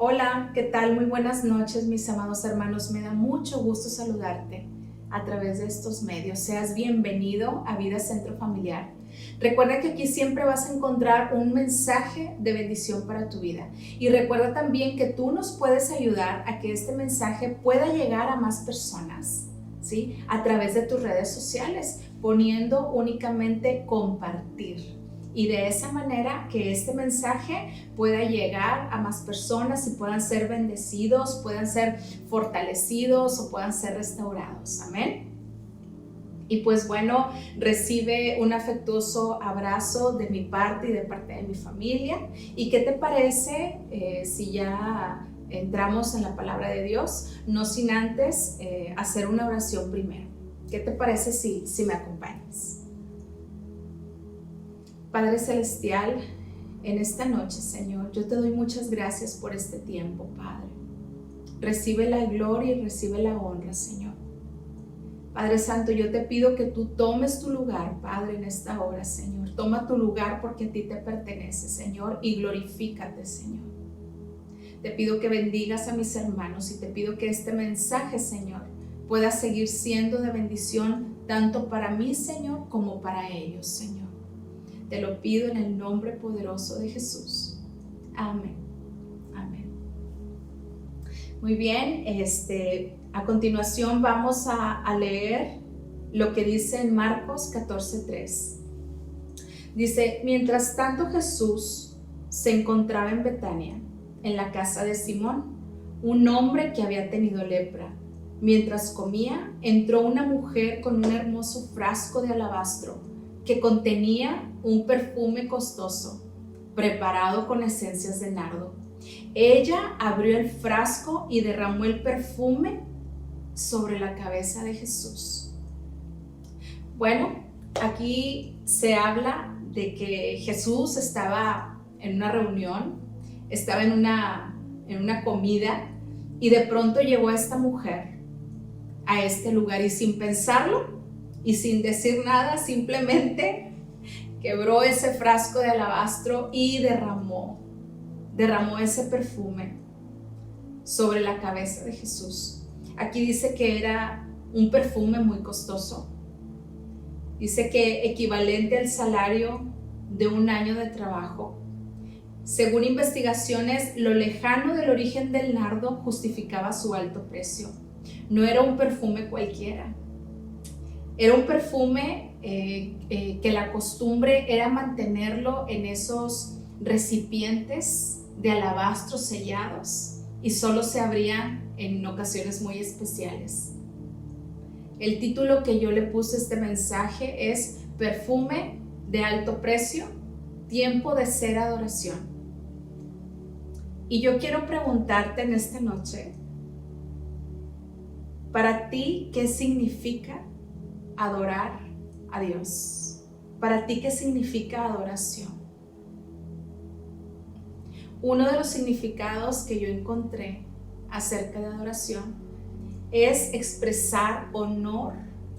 Hola, ¿qué tal? Muy buenas noches, mis amados hermanos. Me da mucho gusto saludarte a través de estos medios. Seas bienvenido a Vida Centro Familiar. Recuerda que aquí siempre vas a encontrar un mensaje de bendición para tu vida. Y recuerda también que tú nos puedes ayudar a que este mensaje pueda llegar a más personas, ¿sí? A través de tus redes sociales, poniendo únicamente compartir. Y de esa manera que este mensaje pueda llegar a más personas y puedan ser bendecidos, puedan ser fortalecidos o puedan ser restaurados. Amén. Y pues bueno, recibe un afectuoso abrazo de mi parte y de parte de mi familia. ¿Y qué te parece si ya entramos en la palabra de Dios? No sin antes hacer una oración primero. ¿Qué te parece si me acompañas? Padre Celestial, en esta noche, Señor, yo te doy muchas gracias por este tiempo, Padre. Recibe la gloria y recibe la honra, Señor. Padre Santo, yo te pido que tú tomes tu lugar, Padre, en esta hora, Señor. Toma tu lugar porque a ti te pertenece, Señor, y glorifícate, Señor. Te pido que bendigas a mis hermanos y te pido que este mensaje, Señor, pueda seguir siendo de bendición tanto para mí, Señor, como para ellos, Señor. Te lo pido en el nombre poderoso de Jesús. Amén. Amén. Muy bien, a continuación vamos a leer lo que dice en Marcos 14:3. Dice, mientras tanto Jesús se encontraba en Betania, en la casa de Simón, un hombre que había tenido lepra. Mientras comía, entró una mujer con un hermoso frasco de alabastro que contenía un perfume costoso, preparado con esencias de nardo. Ella abrió el frasco y derramó el perfume sobre la cabeza de Jesús. Bueno, aquí se habla de que Jesús estaba en una reunión, estaba en una comida, y de pronto llegó esta mujer a este lugar y sin pensarlo, y sin decir nada, simplemente quebró ese frasco de alabastro y derramó ese perfume sobre la cabeza de Jesús. Aquí dice que era un perfume muy costoso. Dice que equivalente al salario de un año de trabajo. Según investigaciones, lo lejano del origen del nardo justificaba su alto precio. No era un perfume cualquiera. Era un perfume que la costumbre era mantenerlo en esos recipientes de alabastro sellados y solo se abrían en ocasiones muy especiales. El título que yo le puse a este mensaje es Perfume de alto precio, tiempo de ser adoración. Y yo quiero preguntarte en esta noche, para ti, ¿qué significa adorar a Dios? Para ti, ¿qué significa adoración? Uno de los significados que yo encontré acerca de adoración es expresar honor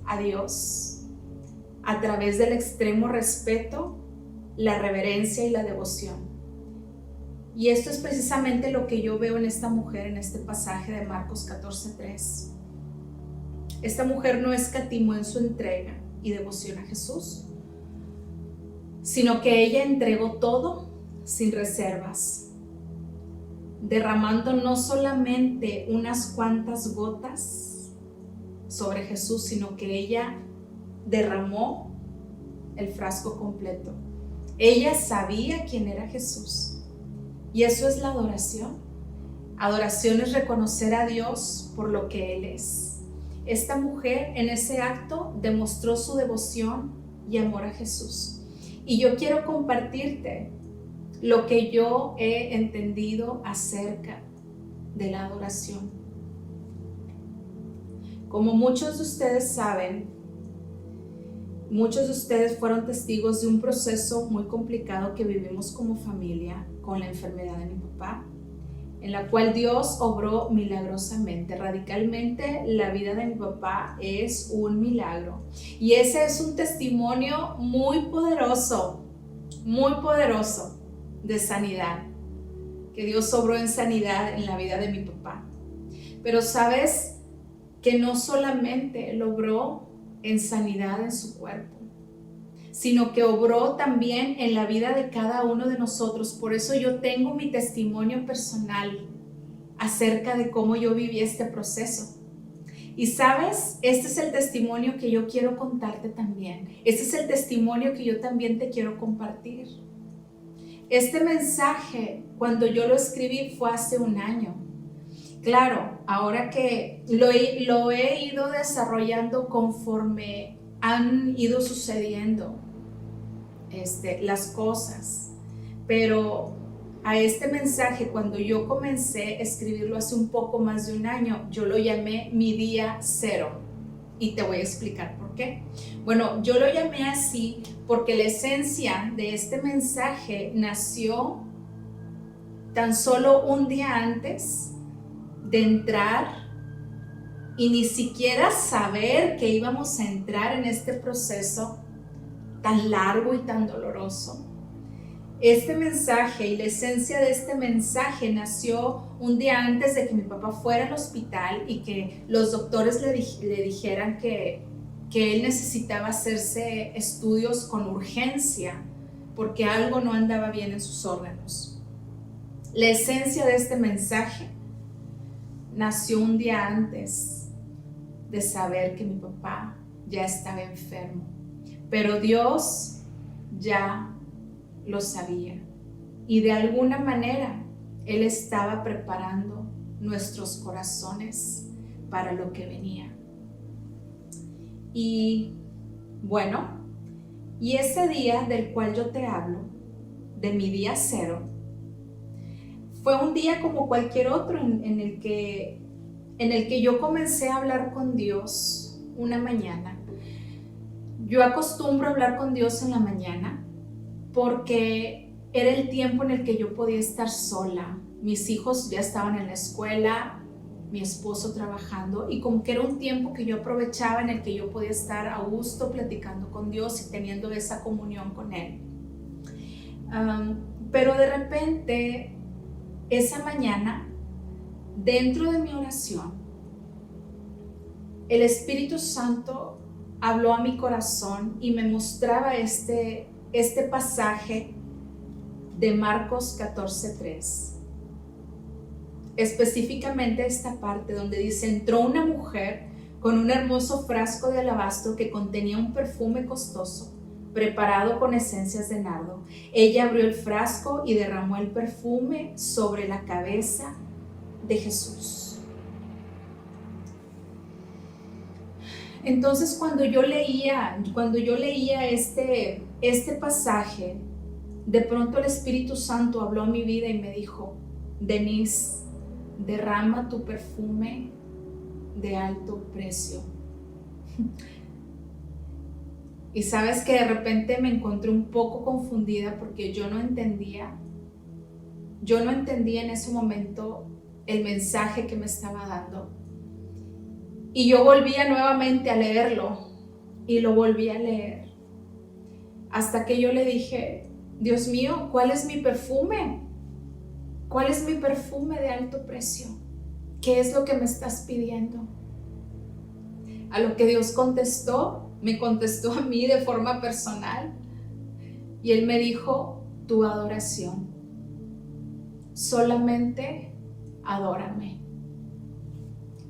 a Dios a través del extremo respeto, la reverencia y la devoción. Y esto es precisamente lo que yo veo en esta mujer en este pasaje de Marcos 14:3. Esta mujer no escatimó en su entrega y devoción a Jesús, sino que ella entregó todo sin reservas, derramando no solamente unas cuantas gotas sobre Jesús, sino que ella derramó el frasco completo. Ella sabía quién era Jesús, y eso es la adoración. Adoración es reconocer a Dios por lo que Él es. Esta mujer en ese acto demostró su devoción y amor a Jesús. Y yo quiero compartirte lo que yo he entendido acerca de la adoración. Como muchos de ustedes saben, muchos de ustedes fueron testigos de un proceso muy complicado que vivimos como familia con la enfermedad de mi papá, en la cual Dios obró milagrosamente, radicalmente. La vida de mi papá es un milagro. Y ese es un testimonio muy poderoso de sanidad. que Dios obró en sanidad en la vida de mi papá. Pero sabes que no solamente Él obró en sanidad en su cuerpo, sino que obró también en la vida de cada uno de nosotros. Por eso yo tengo mi testimonio personal acerca de cómo yo viví este proceso. Y sabes, este es el testimonio que yo quiero contarte también. Este es el testimonio que yo también te quiero compartir. Este mensaje, cuando yo lo escribí, fue hace un año. Claro, ahora que lo he ido desarrollando conforme han ido sucediendo las cosas, pero a este mensaje, cuando yo comencé a escribirlo hace un poco más de un año, yo lo llamé mi día cero, y te voy a explicar por qué. Bueno, yo lo llamé así porque la esencia de este mensaje nació tan solo un día antes de entrar, y ni siquiera saber que íbamos a entrar en este proceso tan largo y tan doloroso. Este mensaje y la esencia de este mensaje nació un día antes de que mi papá fuera al hospital y que los doctores le dijeran que él necesitaba hacerse estudios con urgencia porque algo no andaba bien en sus órganos. La esencia de este mensaje nació un día antes de saber que mi papá ya estaba enfermo, pero Dios ya lo sabía, y de alguna manera Él estaba preparando nuestros corazones para lo que venía. Y bueno, y ese día del cual yo te hablo, de mi día cero, fue un día como cualquier otro en el que yo comencé a hablar con Dios una mañana. Yo acostumbro a hablar con Dios en la mañana porque era el tiempo en el que yo podía estar sola. Mis hijos ya estaban en la escuela, mi esposo trabajando, y como que era un tiempo que yo aprovechaba en el que yo podía estar a gusto platicando con Dios y teniendo esa comunión con Él. Pero de repente, esa mañana, dentro de mi oración, el Espíritu Santo habló a mi corazón y me mostraba este pasaje de Marcos 14:3. Específicamente esta parte donde dice: entró una mujer con un hermoso frasco de alabastro que contenía un perfume costoso, preparado con esencias de nardo. Ella abrió el frasco y derramó el perfume sobre la cabeza de Jesús. Entonces, cuando yo leía este pasaje, de pronto el Espíritu Santo habló a mi vida y me dijo: Denise, derrama tu perfume de alto precio. Y sabes que de repente me encontré un poco confundida porque yo no entendía en ese momento el mensaje que me estaba dando. Y yo volvía nuevamente a leerlo y lo volví a leer, hasta que yo le dije: Dios mío, ¿cuál es mi perfume? ¿Cuál es mi perfume de alto precio? ¿Qué es lo que me estás pidiendo? A lo que Dios me contestó a mí de forma personal, y Él me dijo: tu adoración, solamente adórame.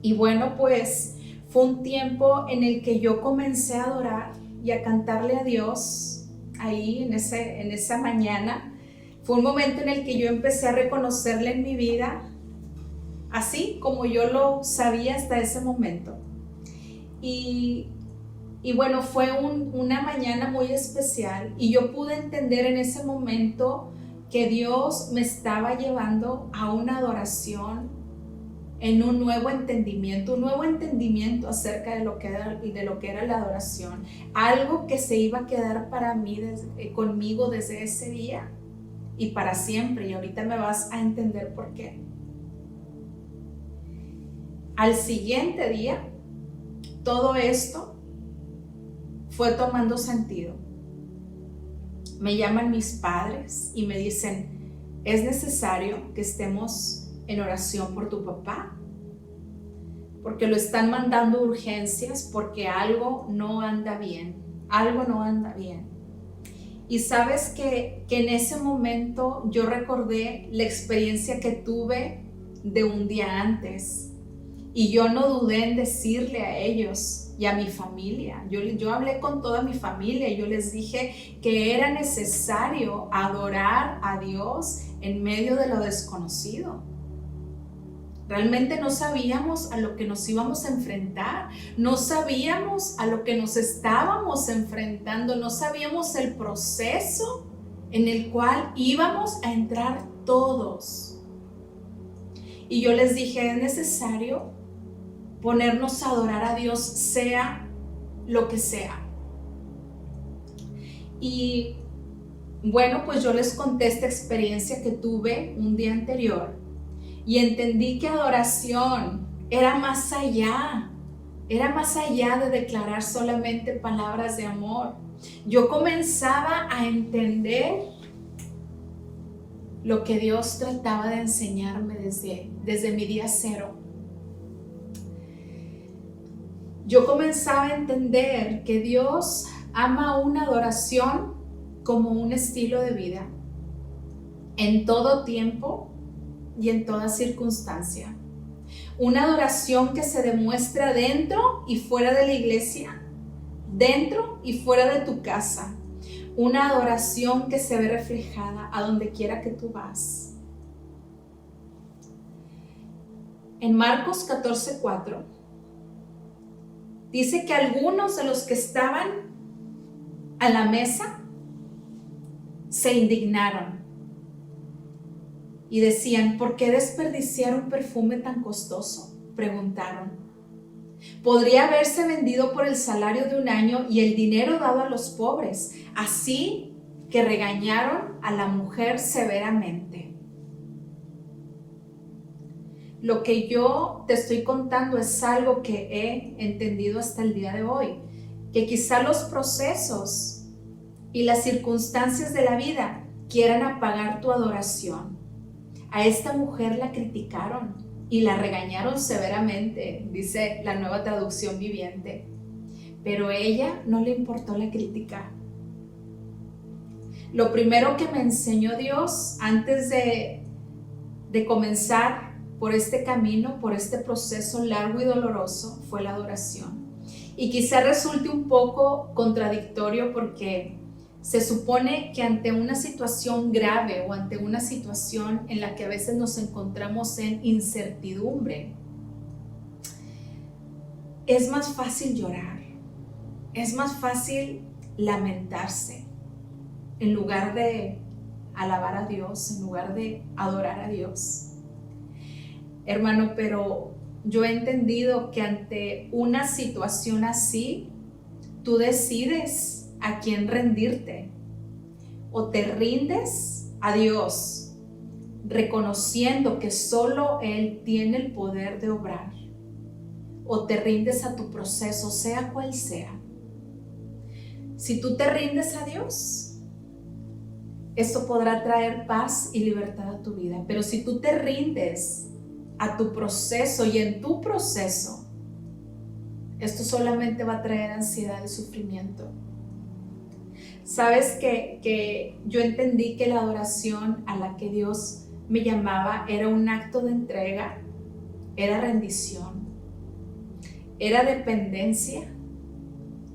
Y bueno, pues fue un tiempo en el que yo comencé a adorar y a cantarle a Dios ahí en esa mañana. Fue un momento en el que yo empecé a reconocerle en mi vida, así como yo lo sabía hasta ese momento. Y bueno, fue una mañana muy especial, y yo pude entender en ese momento que Dios me estaba llevando a una adoración en un nuevo entendimiento acerca de lo que era la adoración, algo que se iba a quedar para mí, conmigo desde ese día y para siempre, y ahorita me vas a entender por qué. Al siguiente día, todo esto fue tomando sentido. Me llaman mis padres y me dicen: es necesario que estemos en oración por tu papá, porque lo están mandando urgencias, porque algo no anda bien, algo no anda bien. Y sabes que en ese momento yo recordé la experiencia que tuve de un día antes, y yo no dudé en decirle a ellos y a mi familia. Yo hablé con toda mi familia y yo les dije que era necesario adorar a Dios en medio de lo desconocido. Realmente no sabíamos a lo que nos íbamos a enfrentar, no sabíamos a lo que nos estábamos enfrentando, no sabíamos el proceso en el cual íbamos a entrar todos. Y yo les dije, es necesario ponernos a adorar a Dios, sea lo que sea. Y bueno, pues yo les conté esta experiencia que tuve un día anterior y entendí que adoración era más allá de declarar solamente palabras de amor. Yo comenzaba a entender lo que Dios trataba de enseñarme desde mi día cero. Yo comenzaba a entender que Dios ama una adoración como un estilo de vida, en todo tiempo y en toda circunstancia. Una adoración que se demuestra dentro y fuera de la iglesia, dentro y fuera de tu casa. Una adoración que se ve reflejada a donde quiera que tú vas. En Marcos 14:4 dice que algunos de los que estaban a la mesa se indignaron y decían, ¿por qué desperdiciar un perfume tan costoso? Preguntaron. Podría haberse vendido por el salario de un año y el dinero dado a los pobres. Así que regañaron a la mujer severamente. Lo que yo te estoy contando es algo que he entendido hasta el día de hoy, que quizá los procesos y las circunstancias de la vida quieran apagar tu adoración. A esta mujer la criticaron y la regañaron severamente, dice la Nueva Traducción Viviente, pero a ella no le importó la crítica. Lo primero que me enseñó Dios antes de comenzar por este camino, por este proceso largo y doloroso, fue la adoración. Y quizá resulte un poco contradictorio porque se supone que ante una situación grave o ante una situación en la que a veces nos encontramos en incertidumbre, es más fácil llorar, es más fácil lamentarse en lugar de alabar a Dios, en lugar de adorar a Dios. Hermano, pero yo he entendido que ante una situación así, tú decides a quién rendirte. O te rindes a Dios, reconociendo que solo Él tiene el poder de obrar. O te rindes a tu proceso, sea cual sea. Si tú te rindes a Dios, esto podrá traer paz y libertad a tu vida. Pero si tú te rindes a tu proceso y en tu proceso, esto solamente va a traer ansiedad y sufrimiento. Sabes que yo entendí que la adoración a la que Dios me llamaba era un acto de entrega, era rendición, era dependencia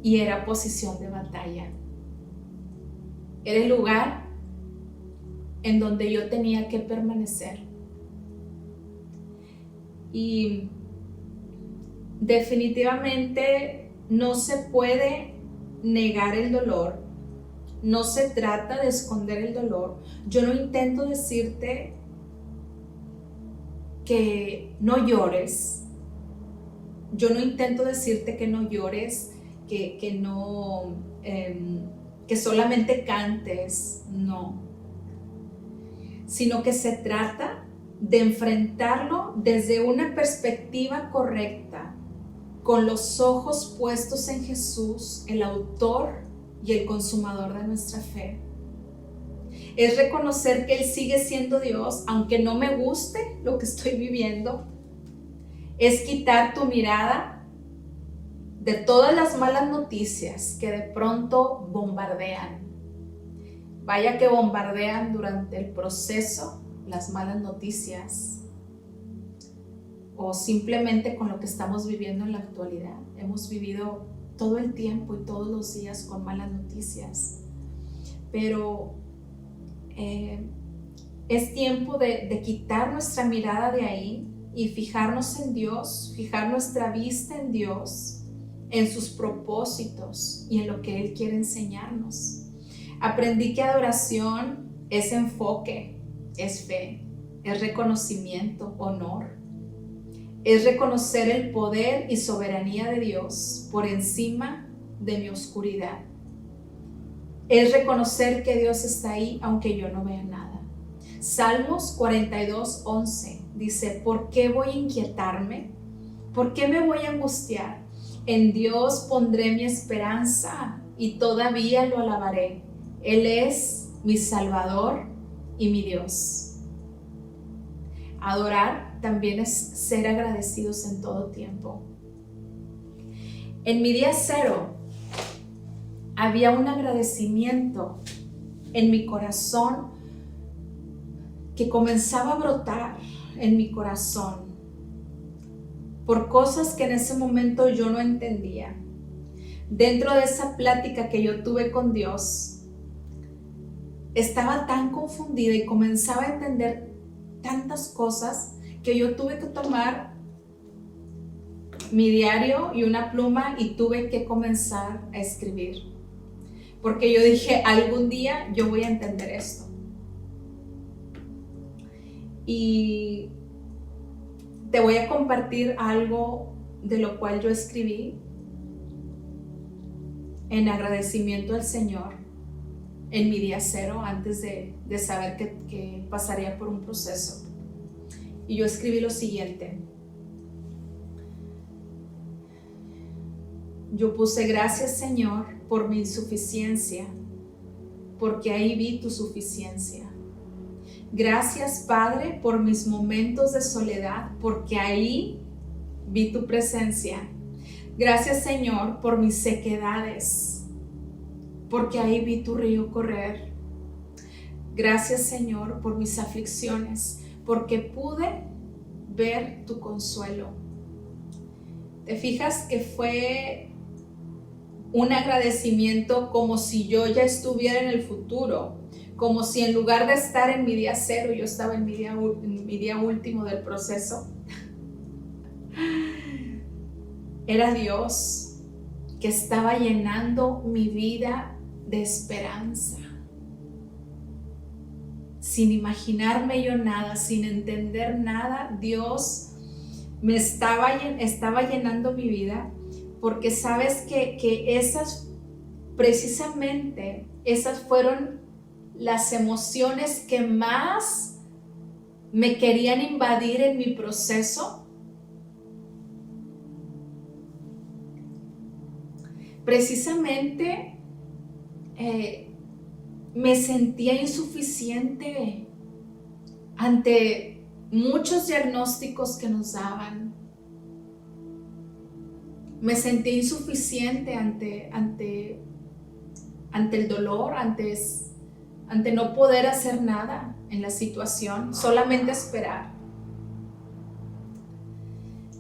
y era posición de batalla. Era el lugar en donde yo tenía que permanecer. Y definitivamente no se puede negar el dolor, no se trata de esconder el dolor. Yo no intento decirte que no llores, yo no intento decirte que no llores, que solamente cantes, no, sino que se trata de enfrentarlo desde una perspectiva correcta, con los ojos puestos en Jesús, el autor y el consumador de nuestra fe. Es reconocer que Él sigue siendo Dios, aunque no me guste lo que estoy viviendo. Es quitar tu mirada de todas las malas noticias que de pronto bombardean. Vaya que bombardean durante el proceso las malas noticias, o simplemente con lo que estamos viviendo en la actualidad. Hemos vivido todo el tiempo y todos los días con malas noticias, pero es tiempo de quitar nuestra mirada de ahí y fijarnos en Dios, fijar nuestra vista en Dios, en sus propósitos y en lo que Él quiere enseñarnos. Aprendí que adoración es enfoque, es fe, es reconocimiento, honor. Es reconocer el poder y soberanía de Dios por encima de mi oscuridad. Es reconocer que Dios está ahí aunque yo no vea nada. Salmos 42:11 dice: ¿por qué voy a inquietarme? ¿Por qué me voy a angustiar? En Dios pondré mi esperanza y todavía lo alabaré. Él es mi Salvador y mi Dios. Adorar también es ser agradecidos en todo tiempo. En mi día cero había un agradecimiento en mi corazón que comenzaba a brotar en mi corazón por cosas que en ese momento yo no entendía. Dentro de esa plática que yo tuve con Dios, estaba tan confundida y comenzaba a entender tantas cosas que yo tuve que tomar mi diario y una pluma y tuve que comenzar a escribir, porque yo dije, algún día yo voy a entender esto. Y te voy a compartir algo de lo cual yo escribí en agradecimiento al Señor en mi día cero, antes de saber que pasaría por un proceso. Y yo escribí lo siguiente. Yo puse: gracias, Señor, por mi insuficiencia, porque ahí vi tu suficiencia. Gracias, Padre, por mis momentos de soledad, porque ahí vi tu presencia. Gracias, Señor, por mis sequedades, porque ahí vi tu río correr. Gracias, Señor, por mis aflicciones, porque pude ver tu consuelo. ¿Te fijas que fue un agradecimiento como si yo ya estuviera en el futuro? Como si en lugar de estar en mi día cero, yo estaba en mi día último del proceso. Era Dios que estaba llenando mi vida de esperanza. Sin imaginarme yo nada, sin entender nada, Dios me estaba llenando mi vida, porque sabes que precisamente esas fueron las emociones que más me querían invadir en mi proceso. Precisamente me sentía insuficiente ante muchos diagnósticos que nos daban. Me sentía insuficiente ante el dolor, ante no poder hacer nada en la situación, solamente esperar.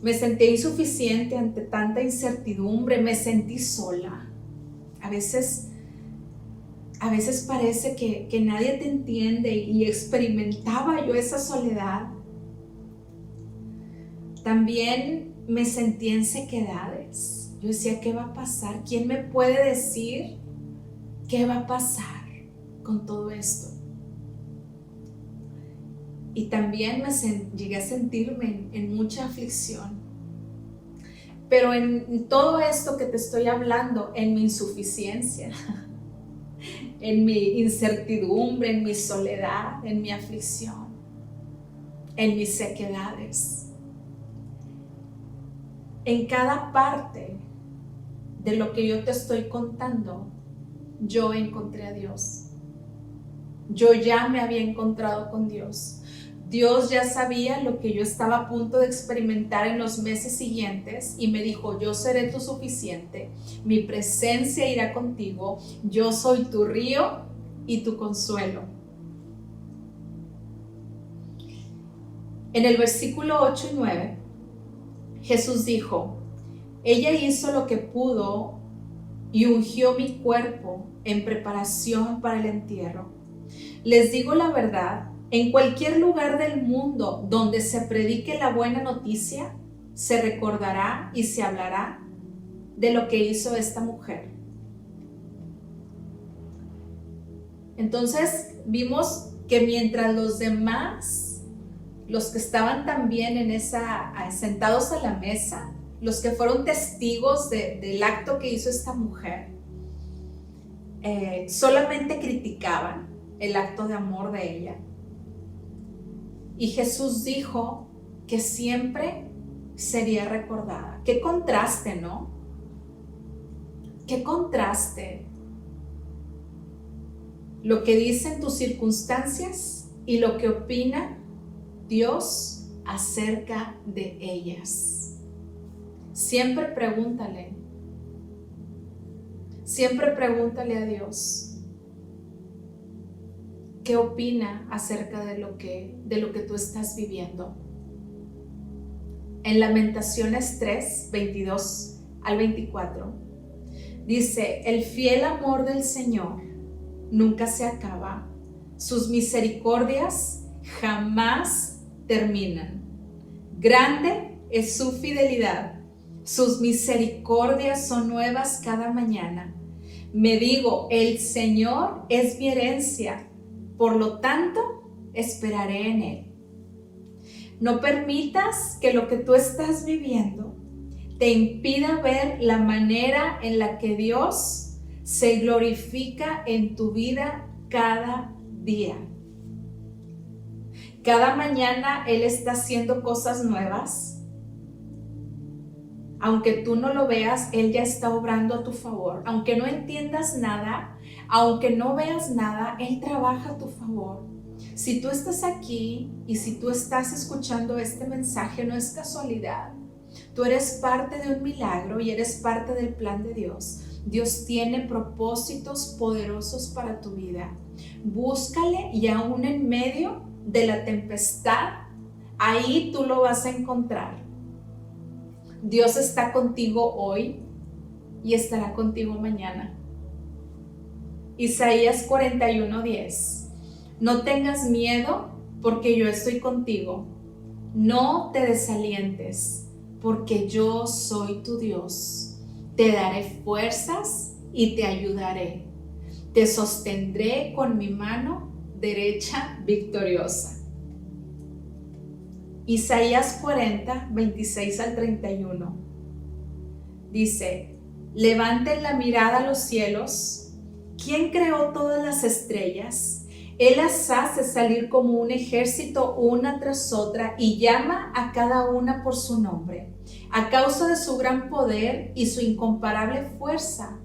Me sentí insuficiente ante tanta incertidumbre, me sentí sola. A veces parece que nadie te entiende, y experimentaba yo esa soledad. También me sentí en sequedades. Yo decía, ¿qué va a pasar? ¿Quién me puede decir qué va a pasar con todo esto? Y también llegué a sentirme en mucha aflicción. Pero en todo esto que te estoy hablando, en mi insuficiencia, en mi incertidumbre, en mi soledad, en mi aflicción, en mis sequedades, en cada parte de lo que yo te estoy contando, yo encontré a Dios. Yo ya me había encontrado con Dios. Dios ya sabía lo que yo estaba a punto de experimentar en los meses siguientes y me dijo: yo seré tu suficiente, mi presencia irá contigo, yo soy tu río y tu consuelo. En el versículo 8 y 9, Jesús dijo: ella hizo lo que pudo y ungió mi cuerpo en preparación para el entierro. Les digo la verdad, en cualquier lugar del mundo donde se predique la buena noticia, se recordará y se hablará de lo que hizo esta mujer. Entonces vimos que mientras los demás, los que estaban también sentados a la mesa, los que fueron testigos del acto que hizo esta mujer, solamente criticaban el acto de amor de ella. Y Jesús dijo que siempre sería recordada. Qué contraste, ¿no? Qué contraste. Lo que dicen tus circunstancias y lo que opina Dios acerca de ellas. Siempre pregúntale a Dios qué opina acerca de lo que tú estás viviendo. En Lamentaciones 3, 22 al 24, dice: el fiel amor del Señor nunca se acaba, sus misericordias jamás terminan. Grande es su fidelidad, sus misericordias son nuevas cada mañana. Me digo: el Señor es mi herencia, por lo tanto esperaré en Él. No permitas que lo que tú estás viviendo te impida ver la manera en la que Dios se glorifica en tu vida cada día. Cada mañana Él está haciendo cosas nuevas. Aunque tú no lo veas, Él ya está obrando a tu favor. Aunque no entiendas nada, aunque no veas nada, Él trabaja a tu favor. Si tú estás aquí y si tú estás escuchando este mensaje, no es casualidad. Tú eres parte de un milagro y eres parte del plan de Dios. Dios tiene propósitos poderosos para tu vida. Búscale, y aún en medio de la tempestad, ahí tú lo vas a encontrar. Dios está contigo hoy y estará contigo mañana. Isaías 41:10. No tengas miedo, porque yo estoy contigo. No te desalientes, porque yo soy tu Dios. Te daré fuerzas y te ayudaré. Te sostendré con mi mano derecha victoriosa. Isaías 40, 26 al 31. Dice: levanten la mirada a los cielos. ¿Quién creó todas las estrellas? Él las hace salir como un ejército una tras otra y llama a cada una por su nombre. A causa de su gran poder y su incomparable fuerza,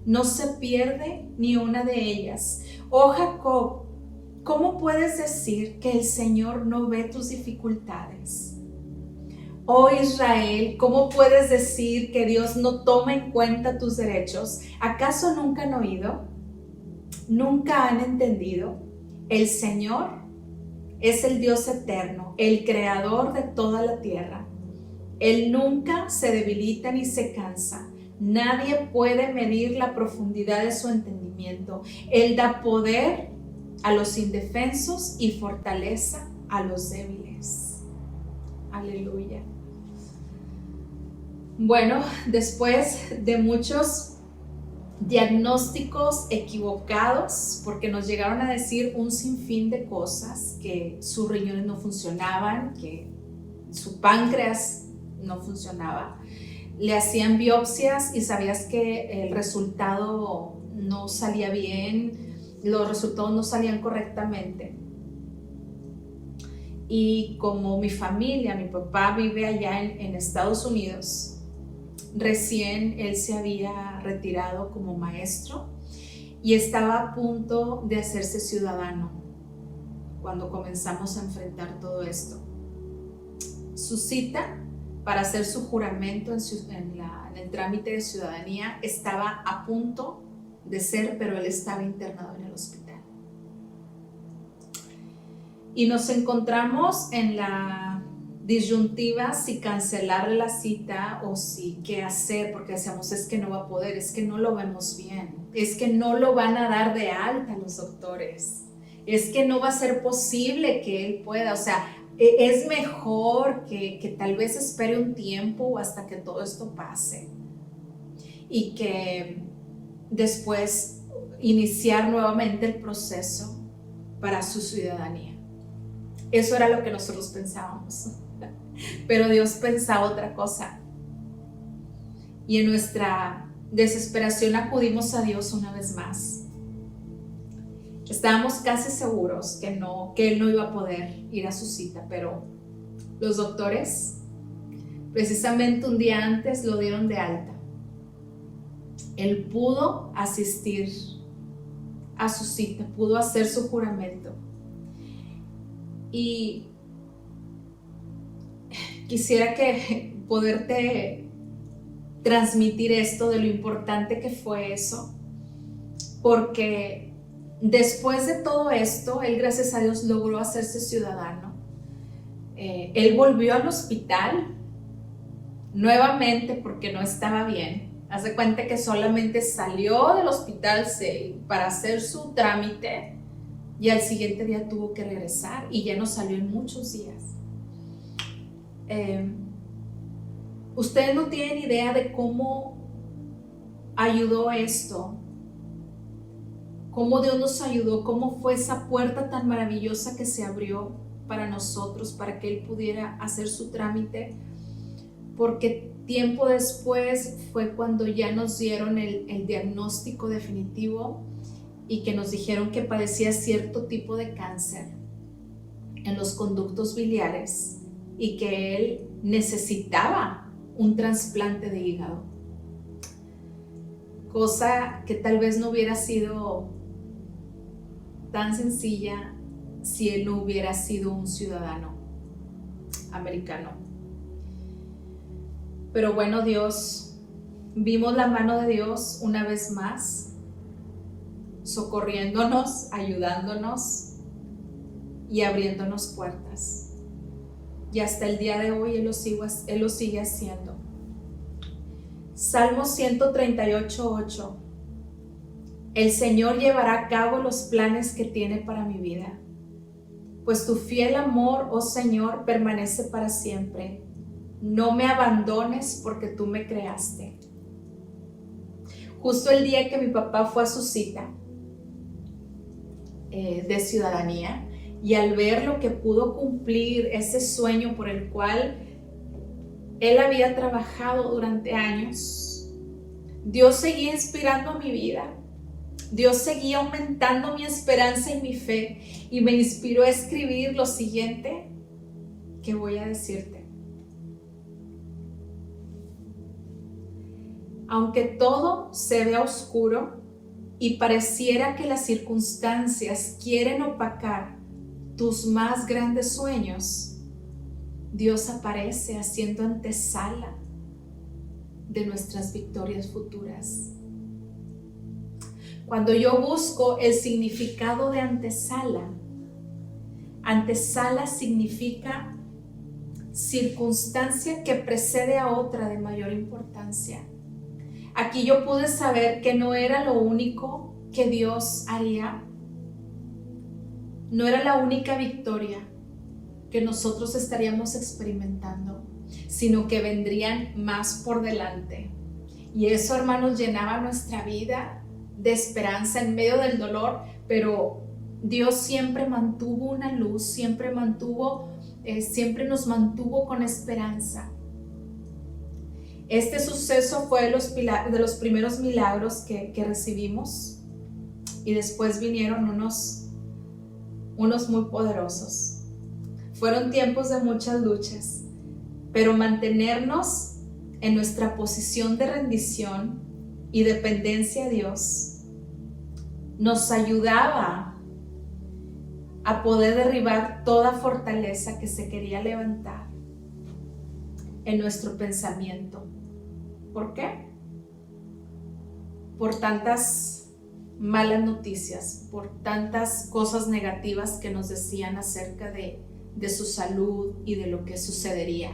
no se pierde ni una de ellas. Oh Jacob, ¿cómo puedes decir que el Señor no ve tus dificultades? Oh Israel, ¿cómo puedes decir que Dios no toma en cuenta tus derechos? ¿Acaso nunca han oído? ¿Nunca han entendido? El Señor es el Dios eterno, el creador de toda la tierra. Él nunca se debilita ni se cansa. Nadie puede medir la profundidad de su entendimiento. Él da poder a los indefensos y fortaleza a los débiles. Aleluya. Bueno, después de muchos diagnósticos equivocados, porque nos llegaron a decir un sinfín de cosas, que sus riñones no funcionaban, que su páncreas no funcionaba, le hacían biopsias y sabías que el resultado no salía bien, los resultados no salían correctamente. Y como mi familia, mi papá vive allá en Estados Unidos, recién él se había retirado como maestro y estaba a punto de hacerse ciudadano cuando comenzamos a enfrentar todo esto. Su cita para hacer su juramento en el trámite de ciudadanía estaba a punto de ser, pero él estaba internado en el hospital. Y nos encontramos en la disyuntiva si cancelar la cita o si qué hacer, porque decíamos, es que no va a poder, es que no lo vemos bien, es que no lo van a dar de alta los doctores, es que no va a ser posible que él pueda, o sea, es mejor que tal vez espere un tiempo hasta que todo esto pase y que después iniciar nuevamente el proceso para su ciudadanía. Eso era lo que nosotros pensábamos, pero Dios pensaba otra cosa. Y en nuestra desesperación acudimos a Dios una vez más. Estábamos casi seguros que él no iba a poder ir a su cita, pero los doctores, precisamente un día antes, lo dieron de alta. Él pudo asistir a su cita, pudo hacer su juramento. Y quisiera poderte transmitir esto de lo importante que fue eso, porque después de todo esto, él, gracias a Dios, logró hacerse ciudadano. Él volvió al hospital nuevamente porque no estaba bien. Haz de cuenta que solamente salió del hospital para hacer su trámite y al siguiente día tuvo que regresar y ya no salió en muchos días. Ustedes no tienen idea de cómo ayudó esto, cómo Dios nos ayudó, cómo fue esa puerta tan maravillosa que se abrió para nosotros, para que Él pudiera hacer su trámite, porque tiempo después fue cuando ya nos dieron el diagnóstico definitivo y que nos dijeron que padecía cierto tipo de cáncer en los conductos biliares y que él necesitaba un trasplante de hígado, cosa que tal vez no hubiera sido tan sencilla si él no hubiera sido un ciudadano americano. Pero bueno, vimos la mano de Dios una vez más, socorriéndonos, ayudándonos y abriéndonos puertas. Y hasta el día de hoy Él lo sigue haciendo. Salmo 138:8. El Señor llevará a cabo los planes que tiene para mi vida, pues tu fiel amor, oh Señor, permanece para siempre. No me abandones porque tú me creaste. Justo el día que mi papá fue a su cita de ciudadanía, y al ver lo que pudo cumplir, ese sueño por el cual él había trabajado durante años, Dios seguía inspirando mi vida. Dios seguía aumentando mi esperanza y mi fe, y me inspiró a escribir lo siguiente que voy a decirte. Aunque todo se vea oscuro y pareciera que las circunstancias quieren opacar tus más grandes sueños, Dios aparece haciendo antesala de nuestras victorias futuras. Cuando yo busco el significado de antesala, antesala significa circunstancia que precede a otra de mayor importancia. Aquí yo pude saber que no era lo único que Dios haría, no era la única victoria que nosotros estaríamos experimentando, sino que vendrían más por delante. Y eso, hermanos, llenaba nuestra vida de esperanza en medio del dolor, pero Dios siempre mantuvo una luz, siempre nos mantuvo con esperanza. Este suceso fue de los primeros milagros que recibimos, y después vinieron unos muy poderosos. Fueron tiempos de muchas luchas, pero mantenernos en nuestra posición de rendición y dependencia a Dios nos ayudaba a poder derribar toda fortaleza que se quería levantar en nuestro pensamiento. ¿Por qué? Por tantas malas noticias, por tantas cosas negativas que nos decían acerca de su salud y de lo que sucedería.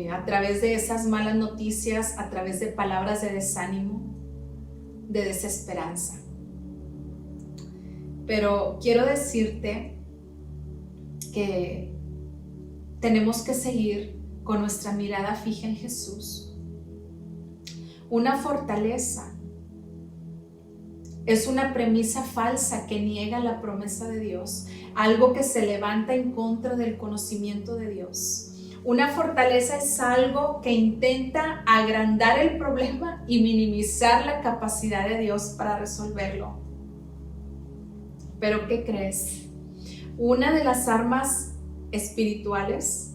A través de esas malas noticias, a través de palabras de desánimo, de desesperanza. Pero quiero decirte que tenemos que seguir con nuestra mirada fija en Jesús. Una fortaleza es una premisa falsa que niega la promesa de Dios, algo que se levanta en contra del conocimiento de Dios. Una fortaleza es algo que intenta agrandar el problema y minimizar la capacidad de Dios para resolverlo. ¿Pero qué crees? Una de las armas espirituales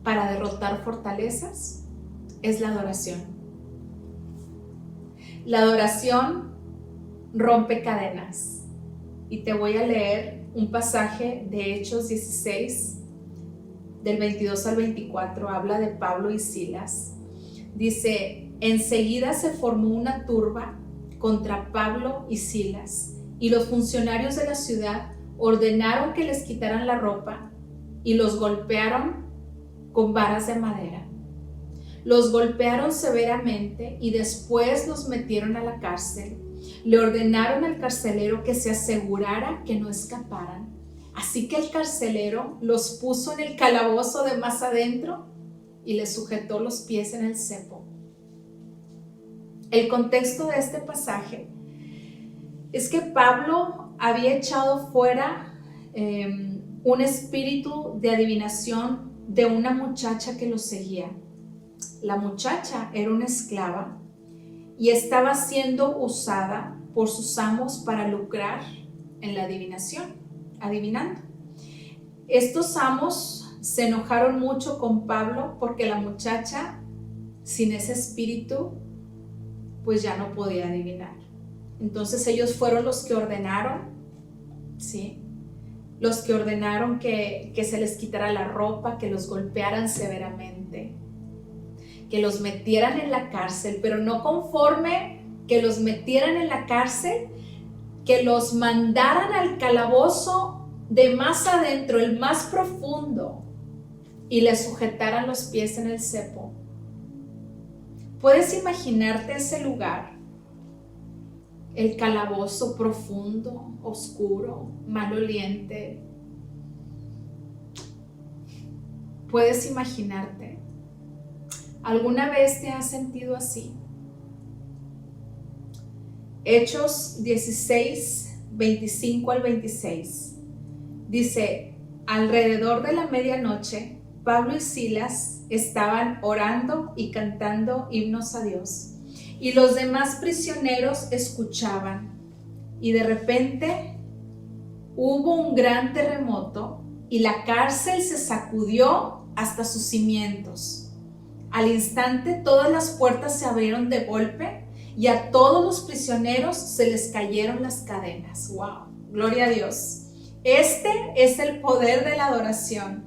para derrotar fortalezas es la adoración. La adoración rompe cadenas. Y te voy a leer un pasaje de Hechos 16, del 22 al 24, habla de Pablo y Silas. Dice: enseguida se formó una turba contra Pablo y Silas, y los funcionarios de la ciudad ordenaron que les quitaran la ropa y los golpearon con varas de madera. Los golpearon severamente y después los metieron a la cárcel. Le ordenaron al carcelero que se asegurara que no escaparan. Así que el carcelero los puso en el calabozo de más adentro y les sujetó los pies en el cepo. El contexto de este pasaje es que Pablo había echado fuera un espíritu de adivinación de una muchacha que lo seguía. La muchacha era una esclava y estaba siendo usada por sus amos para lucrar en la adivinación. Adivinando. Estos amos se enojaron mucho con Pablo porque la muchacha, sin ese espíritu, pues ya no podía adivinar. Entonces ellos fueron los que ordenaron, ¿sí? Los que ordenaron que se les quitara la ropa, que los golpearan severamente, que los metieran en la cárcel, pero no conforme que los metieran en la cárcel, que los mandaran al calabozo de más adentro, el más profundo, y les sujetaran los pies en el cepo. ¿Puedes imaginarte ese lugar? El calabozo profundo, oscuro, maloliente. ¿Puedes imaginarte? ¿Alguna vez te has sentido así? Hechos 16, 25 al 26. Dice: alrededor de la medianoche, Pablo y Silas estaban orando y cantando himnos a Dios, y los demás prisioneros escuchaban. Y de repente hubo un gran terremoto y la cárcel se sacudió hasta sus cimientos. Al instante todas las puertas se abrieron de golpe y a todos los prisioneros se les cayeron las cadenas. ¡Wow! Gloria a Dios. Este es el poder de la adoración.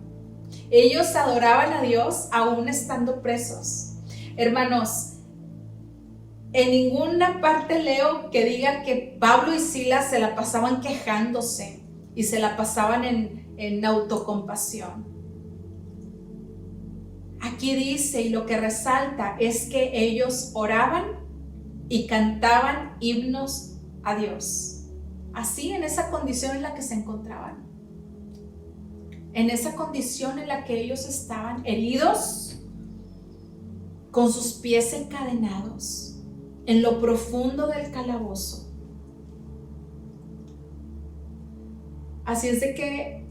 Ellos adoraban a Dios aún estando presos. Hermanos, en ninguna parte leo que diga que Pablo y Silas se la pasaban quejándose y se la pasaban en autocompasión. Aquí dice, y lo que resalta es que ellos oraban y cantaban himnos a Dios. Así, en esa condición en la que se encontraban. En esa condición en la que ellos estaban heridos, con sus pies encadenados, en lo profundo del calabozo. Así es de que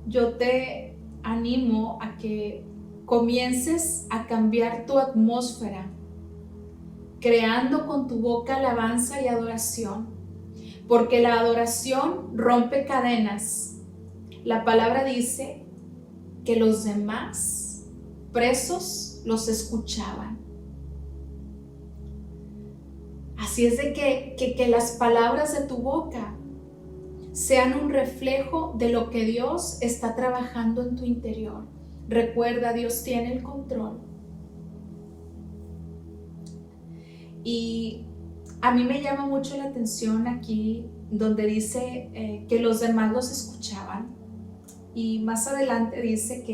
yo te animo a que comiences a cambiar tu atmósfera, creando con tu boca alabanza y adoración, porque la adoración rompe cadenas. La palabra dice que los demás presos los escuchaban. Así es de que las palabras de tu boca sean un reflejo de lo que Dios está trabajando en tu interior. Recuerda, Dios tiene el control. Y a mí me llama mucho la atención aquí donde dice que los demás los escuchaban, y más adelante dice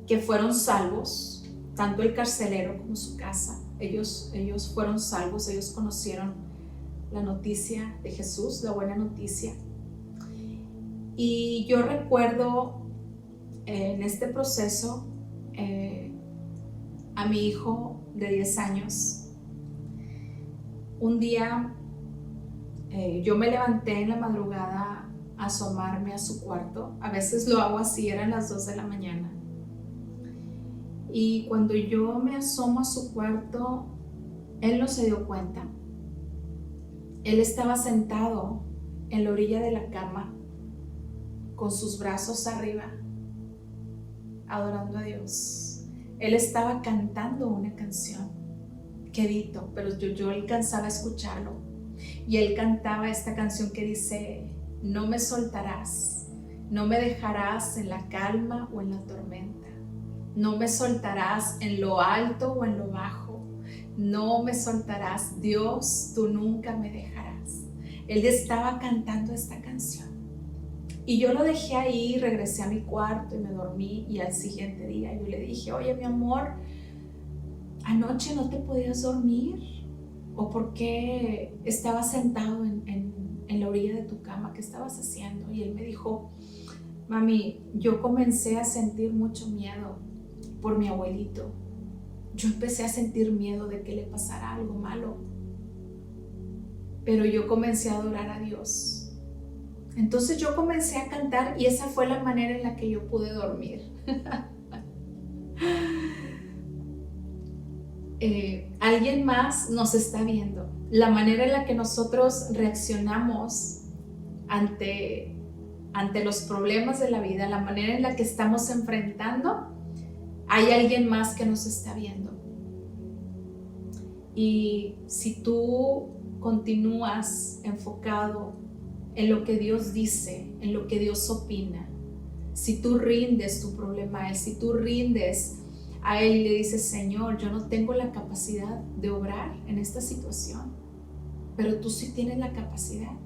que fueron salvos, tanto el carcelero como su casa. Ellos fueron salvos, ellos conocieron la noticia de Jesús, la buena noticia. Y yo recuerdo en este proceso a mi hijo de 10 años. Un día yo me levanté en la madrugada a asomarme a su cuarto. A veces lo hago así, eran las 2 de la mañana. Y cuando yo me asomo a su cuarto, él no se dio cuenta. Él estaba sentado en la orilla de la cama, con sus brazos arriba, adorando a Dios. Él estaba cantando una canción, quedito, pero yo alcanzaba a escucharlo. Y él cantaba esta canción que dice: no me soltarás, no me dejarás en la calma o en la tormenta, no me soltarás en lo alto o en lo bajo, no me soltarás, Dios, tú nunca me dejarás. Él estaba cantando esta canción. Y yo lo dejé ahí, regresé a mi cuarto y me dormí. Y al siguiente día yo le dije: oye, mi amor, ¿anoche no te podías dormir? ¿O por qué estabas sentado en la orilla de tu cama? ¿Qué estabas haciendo? Y él me dijo: mami, yo comencé a sentir mucho miedo por mi abuelito. Yo empecé a sentir miedo de que le pasara algo malo. Pero yo comencé a adorar a Dios. Entonces yo comencé a cantar y esa fue la manera en la que yo pude dormir. Alguien más nos está viendo. La manera en la que nosotros reaccionamos ante los problemas de la vida, la manera en la que estamos enfrentando, hay alguien más que nos está viendo. Y si tú continúas enfocado en lo que Dios dice, en lo que Dios opina, si tú rindes tu problema a Él, si tú rindes a Él y le dices: Señor, yo no tengo la capacidad de obrar en esta situación, pero tú sí tienes la capacidad.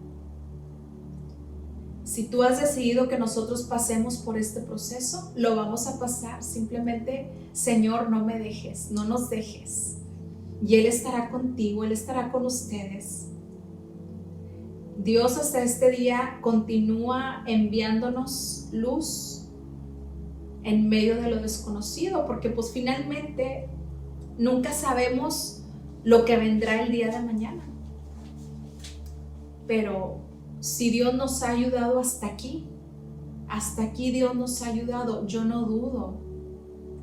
Si tú has decidido que nosotros pasemos por este proceso, lo vamos a pasar. Simplemente, Señor, no me dejes, no nos dejes. Y Él estará contigo, Él estará con ustedes. Dios hasta este día continúa enviándonos luz en medio de lo desconocido, porque pues finalmente nunca sabemos lo que vendrá el día de mañana. Pero si Dios nos ha ayudado hasta aquí Dios nos ha ayudado, yo no dudo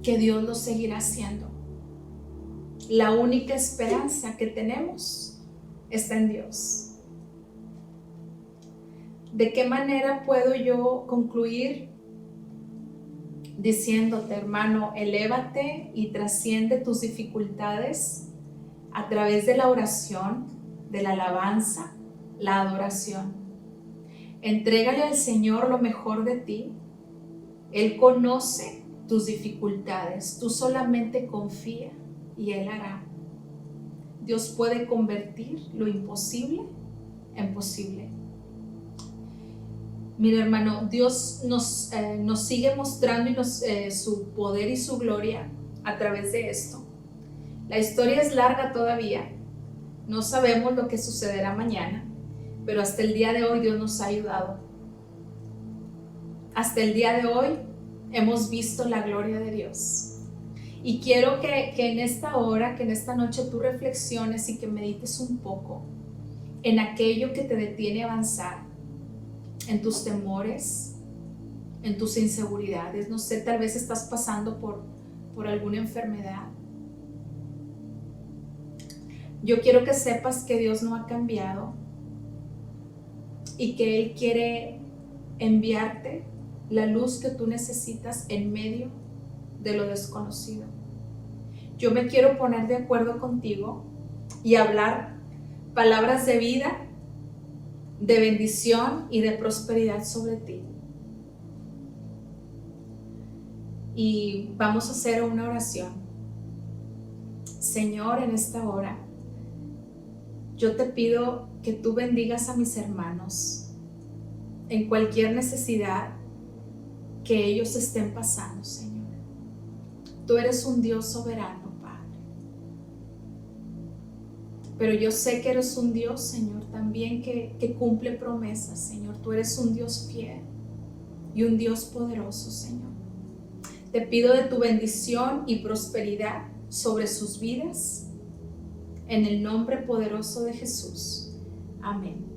que Dios lo seguirá haciendo. La única esperanza que tenemos está en Dios. ¿De qué manera puedo yo concluir diciéndote, hermano, elévate y trasciende tus dificultades a través de la oración, de la alabanza, la adoración? Entrégale al Señor lo mejor de ti. Él conoce tus dificultades, tú solamente confía y Él hará. Dios puede convertir lo imposible en posible. Mira, hermano, Dios nos sigue mostrando su poder y su gloria a través de esto. La historia es larga todavía. No sabemos lo que sucederá mañana, pero hasta el día de hoy Dios nos ha ayudado. Hasta el día de hoy hemos visto la gloria de Dios. Y quiero que en esta hora, que en esta noche tú reflexiones y que medites un poco en aquello que te detiene a avanzar, en tus temores, en tus inseguridades. No sé, tal vez estás pasando por alguna enfermedad. Yo quiero que sepas que Dios no ha cambiado y que Él quiere enviarte la luz que tú necesitas en medio de lo desconocido. Yo me quiero poner de acuerdo contigo y hablar palabras de vida, de bendición y de prosperidad sobre ti. Y vamos a hacer una oración. Señor, en esta hora, yo te pido que tú bendigas a mis hermanos en cualquier necesidad que ellos estén pasando, Señor. Tú eres un Dios soberano, Padre. Pero yo sé que eres un Dios, Señor, también que cumple promesas, Señor. Tú eres un Dios fiel y un Dios poderoso, Señor. Te pido de tu bendición y prosperidad sobre sus vidas, en el nombre poderoso de Jesús. Amén.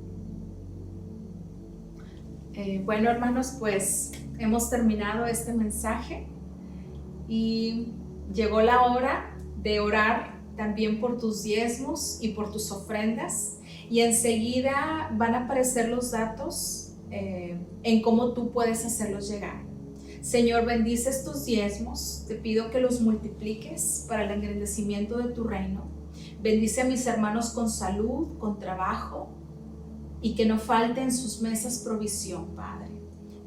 Bueno, hermanos, pues hemos terminado este mensaje y llegó la hora de orar también por tus diezmos y por tus ofrendas, y enseguida van a aparecer los datos en cómo tú puedes hacerlos llegar. Señor, bendice estos diezmos, te pido que los multipliques para el engrandecimiento de tu reino. Bendice a mis hermanos con salud, con trabajo, y que no falte en sus mesas provisión, Padre.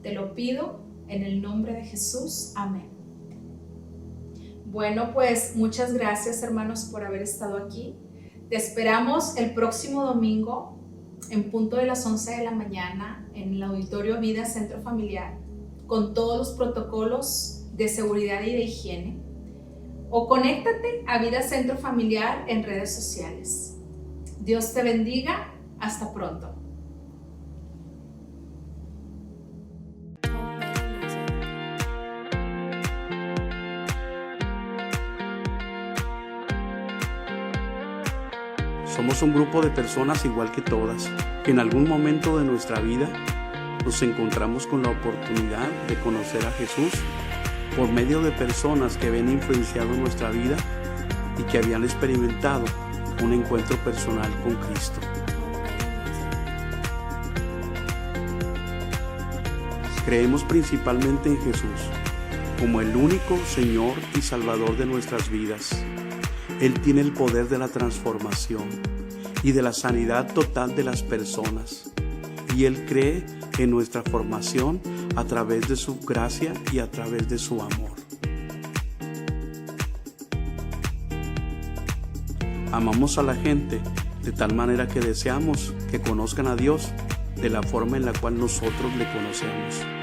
Te lo pido en el nombre de Jesús. Amén. Bueno, pues muchas gracias, hermanos, por haber estado aquí. Te esperamos el próximo domingo en punto de las 11 de la mañana en el Auditorio Vida Centro Familiar, con todos los protocolos de seguridad y de higiene. O conéctate a Vida Centro Familiar en redes sociales. Dios te bendiga. Hasta pronto. Somos un grupo de personas igual que todas, que en algún momento de nuestra vida nos encontramos con la oportunidad de conocer a Jesús por medio de personas que habían influenciado nuestra vida y que habían experimentado un encuentro personal con Cristo. Creemos principalmente en Jesús como el único Señor y Salvador de nuestras vidas. Él tiene el poder de la transformación y de la sanidad total de las personas, y Él cree en nuestra formación a través de su gracia y a través de su amor. Amamos a la gente de tal manera que deseamos que conozcan a Dios de la forma en la cual nosotros le conocemos.